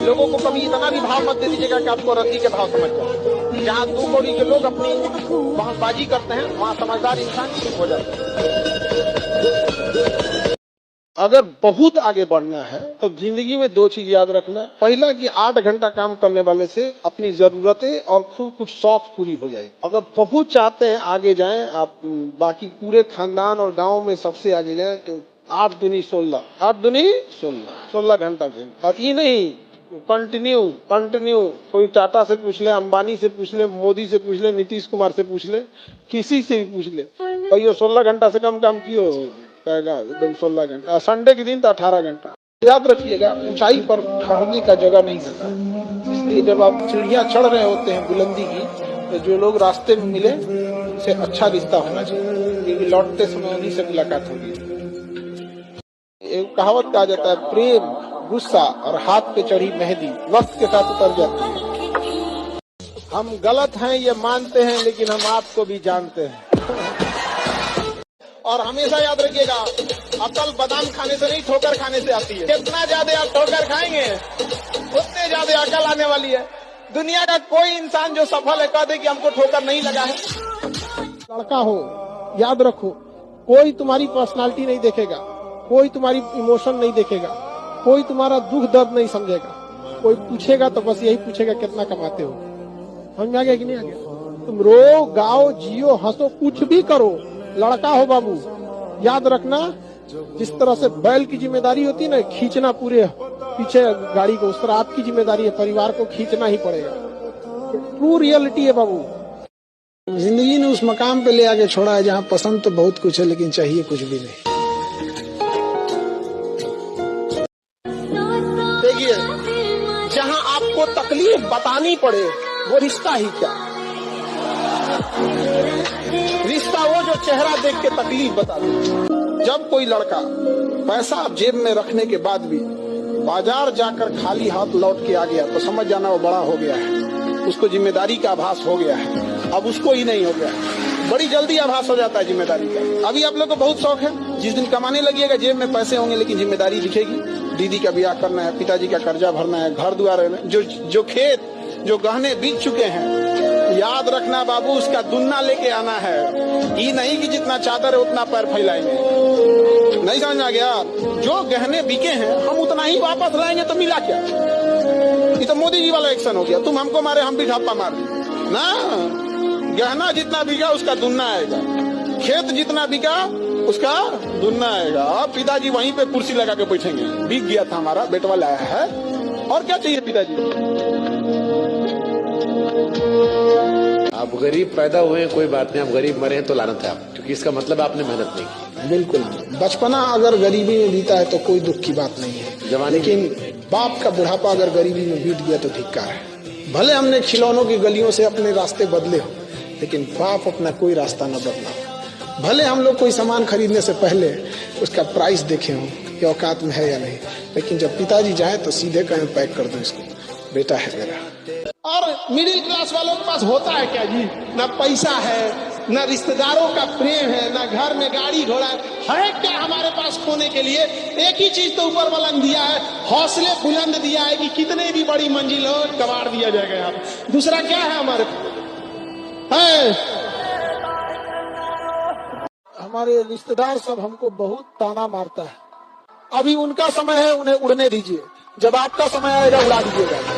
लोगों को कभी इतना भी भाव मत दे दीजिएगा कि आपको रद्दी के भाव समझ जाए। जहाँ 2 कौड़ी के लोग अपनी बहसबाजी करते हैं वहाँ समझदार इंसान चुप हो जाता है। अगर बहुत आगे बढ़ना है तो जिंदगी में 2 चीज याद रखना। पहला कि 8 घंटा काम करने वाले से अपनी जरूरतें और कुछ शौक पूरी हो जाए। अगर बहुत चाहते हैं आगे जाएं आप, बाकी पूरे खानदान और गांव में सबसे आगे जाएं तो 8 दूनी 16, 8 दूनी 16 घंटा दें। और ये नहीं कंटिन्यू कोई टाटा से पूछ ले, अंबानी से पूछ ले, मोदी से पूछ ले, नीतीश कुमार से पूछ ले, किसी से भी पूछ ले, भाई 16 घंटा से कम काम क्यों कहेगा? एकदम 16 घंटा। संडे के दिन तो 18 घंटा। याद रखिएगा, ऊंचाई पर ठहरने का जगह नहीं होता, इसलिए जब आप सीढ़ियां चढ़ रहे होते हैं बुलंदी की, तो जो लोग रास्ते में मिले उनसे अच्छा रिश्ता होना चाहिए, क्योंकि लौटते समय उन्हीं से मुलाकात होगी। एक कहावत कहा जाता है, प्रेम, गुस्सा और हाथ पे चढ़ी मेहंदी वक्त के साथ उतर जाती है। हम गलत हैं ये मानते हैं, लेकिन हम आपको भी जानते हैं। और हमेशा याद रखिएगा, अकल बादाम खाने से नहीं ठोकर खाने से आती है। जितना ज्यादा आप ठोकर खाएंगे उतने ज्यादा अकल आने वाली है। दुनिया का कोई इंसान जो सफल है कह दे कि हमको ठोकर नहीं लगा है। लड़का हो, याद रखो, कोई तुम्हारी पर्सनालिटी नहीं देखेगा, कोई तुम्हारी इमोशन नहीं देखेगा, कोई तुम्हारा दुख दर्द नहीं समझेगा। कोई पूछेगा तो बस यही पूछेगा कितना कमाते हो। समझ आ गया कि नहीं आ गया? तुम रो, गाओ, जियो, हंसो, कुछ भी करो, लड़का हो बाबू, याद रखना जिस तरह से बैल की जिम्मेदारी होती है ना, खींचना पूरे पीछे गाड़ी को, उस तरह आपकी जिम्मेदारी है, परिवार को खींचना ही पड़ेगा। ट्रू रियलिटी है बाबू। जिंदगी ने उस मकाम पे ले आके छोड़ा है जहाँ पसंद तो बहुत कुछ है लेकिन चाहिए कुछ भी नहीं। देखिए, जहाँ आपको तकलीफ बतानी पड़े वो रिश्ता ही क्या, रिश्ता वो जो चेहरा देख के तकलीफ बता दे। जब कोई लड़का पैसा जेब में रखने के बाद भी बाजार जाकर खाली हाथ लौट के आ गया तो समझ जाना वो बड़ा हो गया है, उसको जिम्मेदारी का आभास हो गया है। अब उसको ही नहीं हो गया, बड़ी जल्दी आभास हो जाता है जिम्मेदारी का। अभी आप लोग को बहुत शौक है, जिस दिन कमाने लगिएगा जेब में पैसे होंगे लेकिन जिम्मेदारी दिखेगी। दीदी का ब्याह करना है, पिताजी का कर्जा भरना है, घर द्वार, जो खेत, जो गहने बीत चुके हैं, याद रखना बाबू, उसका दुन्ना लेके आना है। ये नहीं कि जितना चादर है उतना पैर फैलाएंगे। नहीं समझ आ गया? जो गहने बिके हैं हम उतना ही वापस लाएंगे तो मिला क्या? ये तो मोदी जी वाला एक्शन हो गया, तुम हमको मारे हम भी ढापा मार ना। गहना जितना बिका उसका दुन्ना आएगा, खेत जितना बिका उसका दुन्ना आएगा। पिताजी वहीं पे कुर्सी लगा के बैठेंगे, बिक गया था हमारा, बेटवा लाया है, और क्या चाहिए पिताजी? आप गरीब पैदा हुए कोई बात नहीं, आप गरीब मरे हैं तो लानत है आप, क्योंकि इसका मतलब आपने मेहनत नहीं की। बिल्कुल, बचपना अगर गरीबी में बीता है तो कोई दुख की बात नहीं है, लेकिन बाप का बुढ़ापा अगर गरीबी में बीत गया तो धिक्कार है। भले हमने खिलौनों की गलियों से अपने रास्ते बदले हो, लेकिन बाप अपना कोई रास्ता न बदला। भले हम लोग कोई सामान खरीदने से पहले उसका प्राइस देखे हो कि औकात में है या नहीं, लेकिन जब पिताजी जाए तो सीधे कहें पैक कर दो इसको, बेटा है मेरा। और मिडिल क्लास वालों के पास होता है क्या जी? ना पैसा है, ना रिश्तेदारों का प्रेम है, ना घर में गाड़ी घोड़ा है क्या हमारे पास खोने के लिए? एक ही चीज तो ऊपर वाला ने दिया है, हौसले बुलंद दिया है कि कितने भी बड़ी मंजिल हो कबाड़ दिया जाएगा यहाँ पे। दूसरा क्या है हमारे है? हमारे रिश्तेदार सब हमको बहुत ताना मारता है। अभी उनका समय है, उन्हें उड़ने दीजिए, जब आपका समय आएगा उड़ा दीजिएगा।